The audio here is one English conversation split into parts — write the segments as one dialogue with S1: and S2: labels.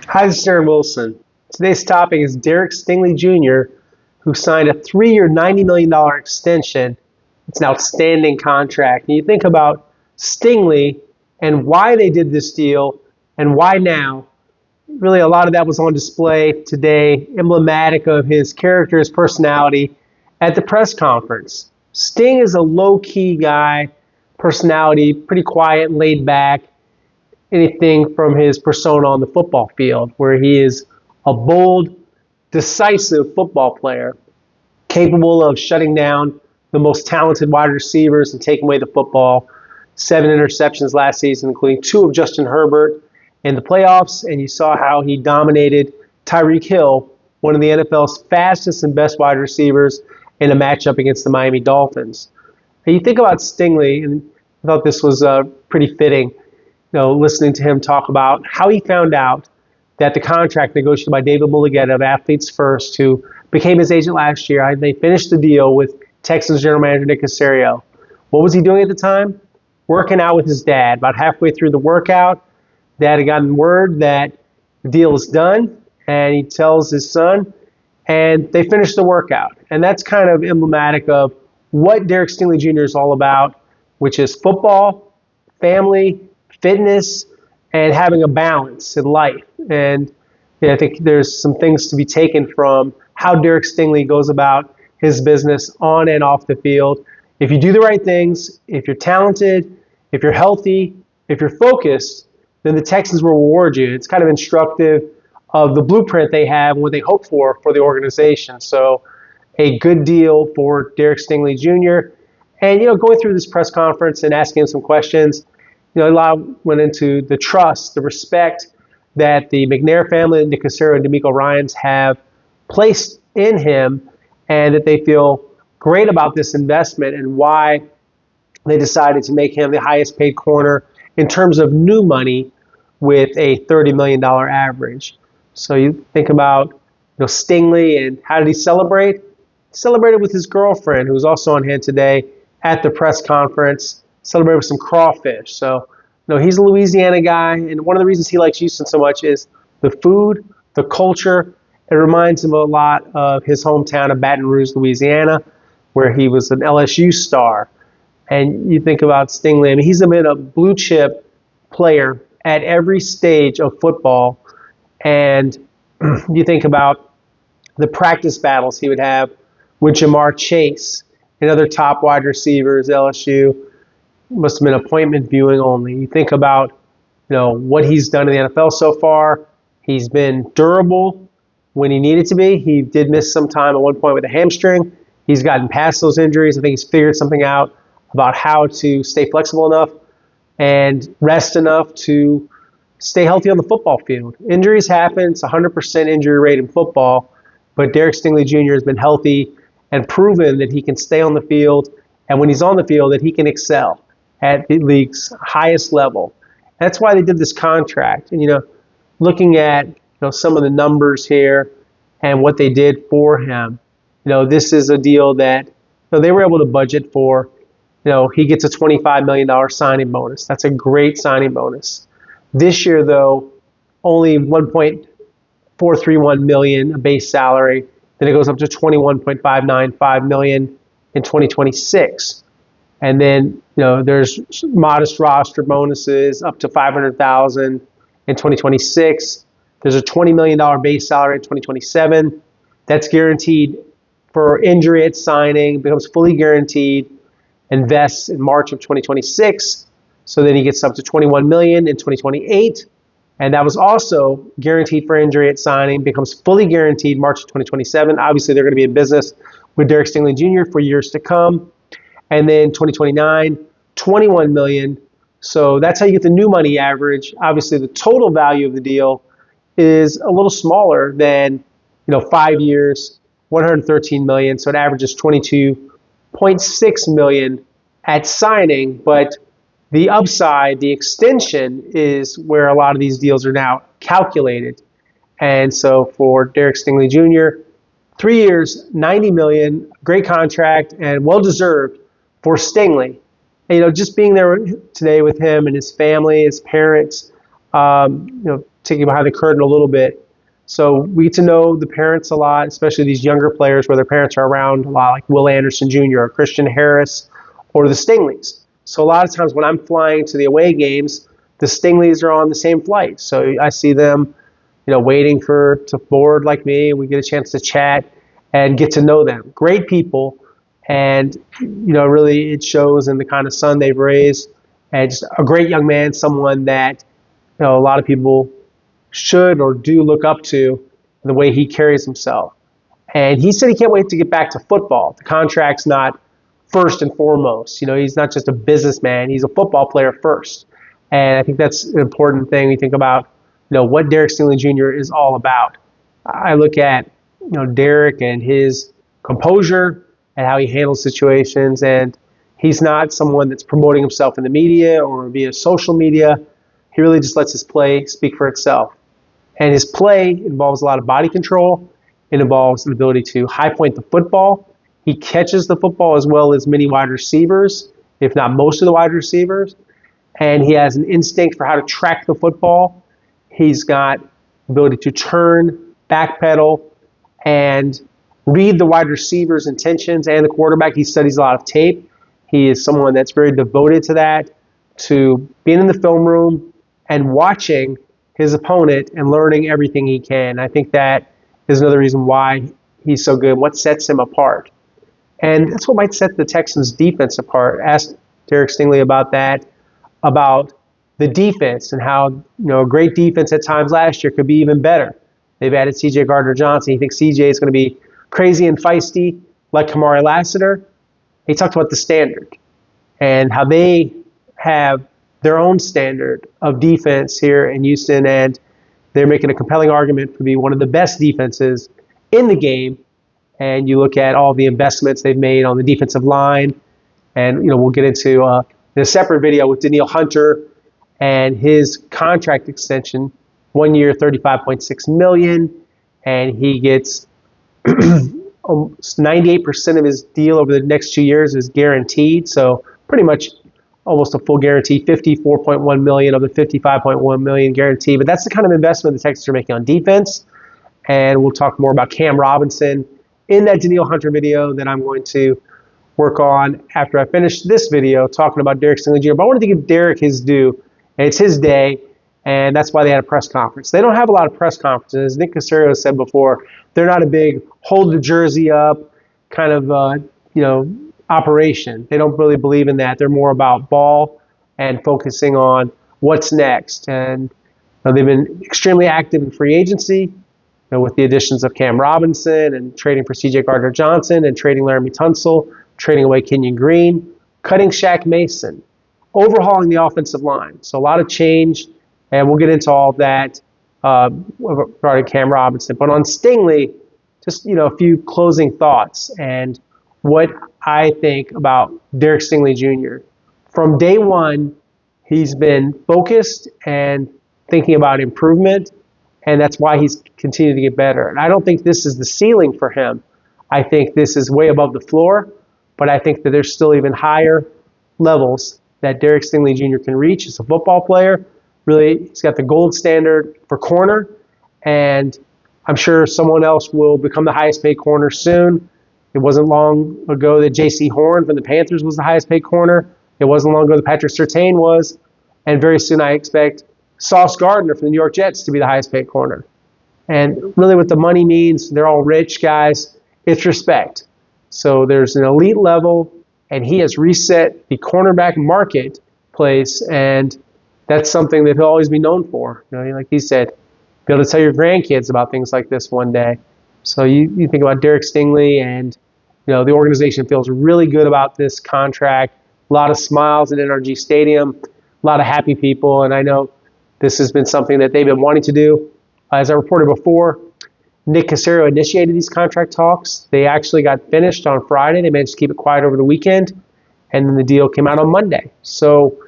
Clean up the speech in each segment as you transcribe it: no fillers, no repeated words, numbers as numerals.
S1: Hi, this is Aaron Wilson. Today's topic is Derek Stingley Jr., who signed a 3-year, $90 million extension. It's an outstanding contract. And you think about Stingley and why they did this deal and why now. Really, a lot of that was on display today, emblematic of his character, his personality at the press conference. Sting is a low-key guy, personality, pretty quiet, laid back, anything from his persona on the football field, where he is a bold, decisive football player, capable of shutting down the most talented wide receivers and taking away the football. 7 interceptions last season, including 2 of Justin Herbert in the playoffs, and you saw how he dominated Tyreek Hill, one of the NFL's fastest and best wide receivers, in a matchup against the Miami Dolphins. And you think about Stingley, and I thought this was pretty fitting, listening to him talk about how he found out that the contract negotiated by David Mulligeta of Athletes First, who became his agent last year, they finished the deal with Texans general manager Nick Caserio. What was he doing at the time? Working out with his dad. About halfway through the workout, Dad had gotten word that the deal is done, and he tells his son, and they finished the workout. And that's kind of emblematic of what Derek Stingley Jr. is all about, which is football, family, fitness, and having a balance in life. And I think there's some things to be taken from how Derek Stingley goes about his business on and off the field. If you do the right things, if you're talented, if you're healthy, if you're focused, then the Texans will reward you. It's kind of instructive of the blueprint they have and what they hope for the organization. So a good deal for Derek Stingley Jr. And, going through this press conference and asking him some questions, a lot went into the trust, the respect that the McNair family, Nick Caserio and D'Amico Ryans have placed in him, and that they feel great about this investment and why they decided to make him the highest paid corner in terms of new money with a $30 million average. So you think about Stingley, and how did he celebrate? He celebrated with his girlfriend, who was also on hand today at the press conference, celebrated with some crawfish. So he's a Louisiana guy, and one of the reasons he likes Houston so much is the food, the culture. It reminds him a lot of his hometown of Baton Rouge, Louisiana, where he was an LSU star. And you think about Stingley, he's been a blue chip player at every stage of football. And you think about the practice battles he would have with Jamar Chase and other top wide receivers, LSU. Must have been appointment viewing only. You think about, what he's done in the NFL so far. He's been durable when he needed to be. He did miss some time at one point with a hamstring. He's gotten past those injuries. I think he's figured something out about how to stay flexible enough and rest enough to stay healthy on the football field. Injuries happen. It's 100% injury rate in football, but Derek Stingley Jr. has been healthy and proven that he can stay on the field, and when he's on the field, that he can excel at the league's highest level. That's why they did this contract. And, looking at some of the numbers here and what they did for him, this is a deal that they were able to budget for. He gets a $25 million signing bonus. That's a great signing bonus. This year, though, only $1.431 million a base salary. Then it goes up to $21.595 million in 2026. And then, there's modest roster bonuses up to $500,000 in 2026. There's a $20 million base salary in 2027. That's guaranteed for injury at signing, becomes fully guaranteed, invests in March of 2026. So then he gets up to $21 million in 2028. And that was also guaranteed for injury at signing, becomes fully guaranteed March of 2027. Obviously, they're going to be in business with Derek Stingley Jr. for years to come. And then 2029, $21 million. So that's how you get the new money average. Obviously, the total value of the deal is a little smaller than 5 years, $113 million. So it averages $22.6 million at signing. But the upside, the extension, is where a lot of these deals are now calculated. And so for Derek Stingley Jr., 3 years, $90 million, great contract, and well-deserved for Stingley. And, just being there today with him and his family, his parents, taking behind the curtain a little bit. So we get to know the parents a lot, especially these younger players where their parents are around a lot, like Will Anderson Jr. or Christian Harris or the Stingleys. So a lot of times when I'm flying to the away games, the Stingleys are on the same flight. So I see them, waiting to board like me. We get a chance to chat and get to know them. Great people. And, really it shows in the kind of son they've raised. And just a great young man, someone that, a lot of people should or do look up to the way he carries himself. And he said he can't wait to get back to football. The contract's not first and foremost. He's not just a businessman. He's a football player first. And I think that's an important thing. We think about, what Derek Stingley Jr. is all about. I look at, Derek and his composure and how he handles situations. And he's not someone that's promoting himself in the media or via social media. He really just lets his play speak for itself. And his play involves a lot of body control. It involves an ability to high point the football. He catches the football as well as many wide receivers, if not most of the wide receivers. And he has an instinct for how to track the football. He's got the ability to turn, backpedal, and read the wide receiver's intentions and the quarterback. He studies a lot of tape. He is someone that's very devoted to that, to being in the film room and watching his opponent and learning everything he can. I think that is another reason why he's so good, what sets him apart. And that's what might set the Texans defense apart. Ask Derek Stingley about that, about the defense and how, a great defense at times last year could be even better. They've added C.J. Gardner-Johnson. He thinks C.J. is going to be crazy and feisty like Kamari Lassiter. He talked about the standard and how they have their own standard of defense here in Houston, and they're making a compelling argument to be one of the best defenses in the game. And you look at all the investments they've made on the defensive line, and we'll get into a separate video with Danielle Hunter and his contract extension, 1 year, $35.6 million, and he gets 98% of his deal over the next 2 years is guaranteed. So pretty much almost a full guarantee, $54.1 million of the $55.1 million guarantee. But that's the kind of investment the Texans are making on defense. And we'll talk more about Cam Robinson in that Danielle Hunter video that I'm going to work on after I finish this video talking about Derek Stingley Jr. But I wanted to give Derek his due. And it's his day, and that's why they had a press conference. They don't have a lot of press conferences. Nick Caserio said before, they're not a big hold the jersey up kind of operation. They don't really believe in that. They're more about ball and focusing on what's next. And they've been extremely active in free agency, with the additions of Cam Robinson and trading for C.J. Gardner-Johnson and trading Laramie Tunsil, trading away Kenyon Green, cutting Shaq Mason, overhauling the offensive line. So a lot of change, and we'll get into all of that regarding Cam Robinson. But on Stingley, just a few closing thoughts and what I think about Derek Stingley Jr. From day one, he's been focused and thinking about improvement, and that's why he's continued to get better. And I don't think this is the ceiling for him. I think this is way above the floor, but I think that there's still even higher levels that Derek Stingley Jr. can reach as a football player. Really, he's got the gold standard for corner, and I'm sure someone else will become the highest paid corner soon. It wasn't long ago that J.C. Horn from the Panthers was the highest paid corner. It wasn't long ago that Patrick Surtain was, and very soon I expect Sauce Gardner from the New York Jets to be the highest paid corner. And really what the money means, they're all rich guys, it's respect. So there's an elite level, and he has reset the cornerback marketplace, and that's something that he'll always be known for. Like he said, be able to tell your grandkids about things like this one day. So you think about Derek Stingley, and the organization feels really good about this contract. A lot of smiles at NRG Stadium, a lot of happy people, and I know this has been something that they've been wanting to do. As I reported before, Nick Caserio initiated these contract talks. They actually got finished on Friday. They managed to keep it quiet over the weekend, and then the deal came out on Monday. So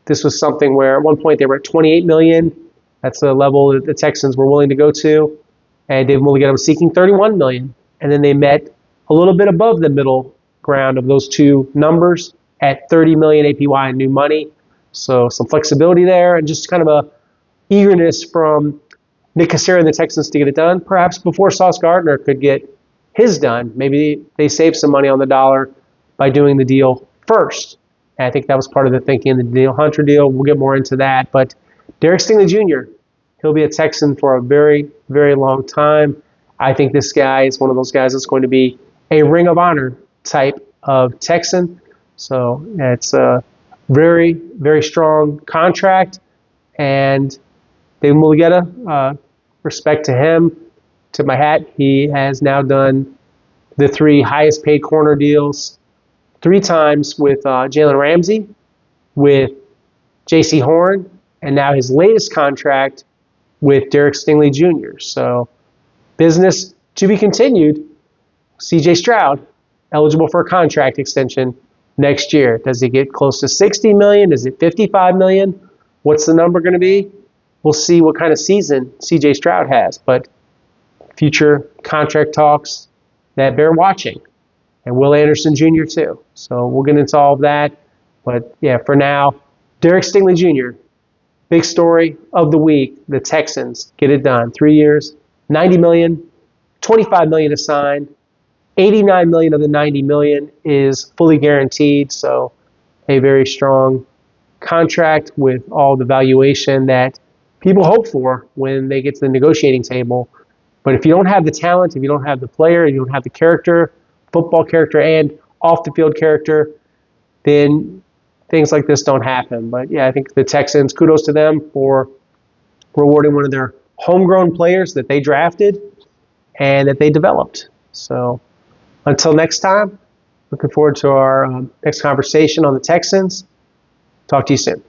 S1: this was something where at one point they were at $28 million. That's the level that the Texans were willing to go to, and David Mulligata was seeking $31 million. And then they met a little bit above the middle ground of those two numbers at $30 million APY in new money. So some flexibility there, and just kind of a eagerness from Nick Cassera and the Texans to get it done, perhaps before Sauce Gardner could get his done. Maybe they save some money on the dollar by doing the deal first. And I think that was part of the thinking in the Danielle Hunter deal. We'll get more into that. But Derek Stingley Jr., he'll be a Texan for a very, very long time. I think this guy is one of those guys that's going to be a Ring of Honor type of Texan. So it's a very, very strong contract. And David Mulugheta, respect to him, tip my hat. He has now done the 3 highest paid corner deals 3 times with Jalen Ramsey, with J.C. Horn, and now his latest contract with Derek Stingley Jr. So business to be continued. C.J. Stroud, eligible for a contract extension next year. Does he get close to $60 million? Is it $55 million? What's the number going to be? We'll see what kind of season C.J. Stroud has. But future contract talks that bear watching. And Will Anderson Jr. too. So we'll get into all of that. But yeah, for now, Derek Stingley Jr., big story of the week. The Texans get it done. 3 years, $90 million, $25 million assigned. $89 million of the $90 million is fully guaranteed. So a very strong contract with all the valuation that people hope for when they get to the negotiating table. But if you don't have the talent, if you don't have the player, you don't have the character, football character and off-the-field character, then things like this don't happen. But yeah, I think the Texans, kudos to them for rewarding one of their homegrown players that they drafted and that they developed. So until next time, looking forward to our next conversation on the Texans. Talk to you soon.